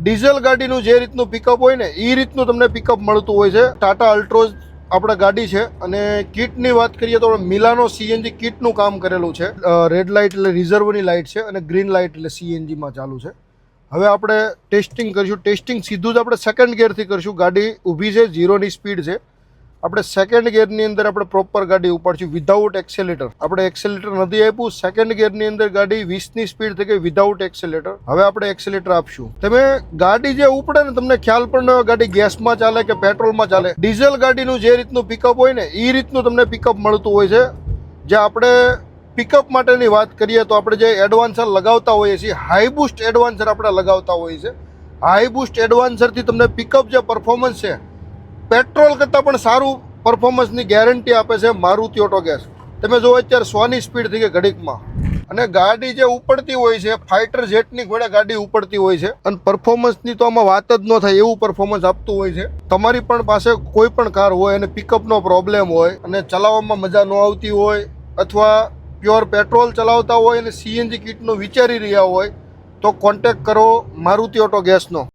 Diesel ગાડીનું જે રીતનું પિકઅપ હોય ને એ રીતનું તમને પિકઅપ મળતું હોય છે. ટાટા અલ્ટ્રોઝ આપણા ગાડી છે અને કિટની વાત કરીએ તો મિલાનો સીએનજી કિટનું કામ કરેલું છે. રેડ લાઇટ એટલે રિઝર્વની લાઇટ છે અને ગ્રીન લાઇટ એટલે સીએનજીમાં ચાલુ છે. હવે આપણે ટેસ્ટિંગ કરીશું. ટેસ્ટિંગ સીધું જ આપણે સેકન્ડ ગિયરથી કરીશું. ગાડી ઊભી છે, 0ની સ્પીડ છે. આપણે સેકન્ડ ગિયરની અંદર આપણે પ્રોપર ગાડી ઉપાડશું વિધાઉટ એક્સેલેટર. આપણે એક્સેલેટર નથી આપ્યું. સેકન્ડ ગિયરની અંદર ગાડી 20ની સ્પીડ થઈ ગઈ વિધાઉટ એક્સેલેટર. હવે આપણે એક્સેલેટર આપશું. તમે ગાડી જે ઉપડે ને તમને ખ્યાલ પણ ન હોય ગાડી ગેસમાં ચાલે કે પેટ્રોલમાં ચાલે. ડીઝલ ગાડીનું જે રીતનું પિકઅપ હોય ને એ રીતનું તમને પિકઅપ મળતું હોય છે. જે આપણે પિકઅપ માટેની વાત કરીએ તો આપણે જે એડવાન્સર લગાવતા હોઈએ છીએ, હાઈ બૂસ્ટ એડવાન્સર આપણે લગાવતા હોઈએ છીએ. હાઈ બૂસ્ટ એડવાન્સરથી તમને પિકઅપ જે પરફોર્મન્સ છે પેટ્રોલ કરતાં પણ સારું પરફોર્મન્સની ગેરંટી આપે છે મારુતિ ઓટો ગેસ. તમે જો અત્યારે 100ની સ્પીડ થઈ ગઈ ઘડીકમાં. અને ગાડી જે ઉપડતી હોય છે ફાઇટર જેટની ઘોડે ગાડી ઉપડતી હોય છે અને પરફોર્મન્સની તો આમાં વાત જ ન થાય એવું પરફોર્મન્સ આપતું હોય છે. તમારી પણ પાસે કોઈ પણ કાર હોય અને પિકઅપનો પ્રોબ્લેમ હોય અને ચલાવવામાં મજા ન આવતી હોય અથવા પ્યોર પેટ્રોલ ચલાવતા હોય અને સીએનજી કિટનું વિચારી રહ્યા હોય તો કોન્ટેક્ટ કરો મારુતિ ઓટો ગેસનો.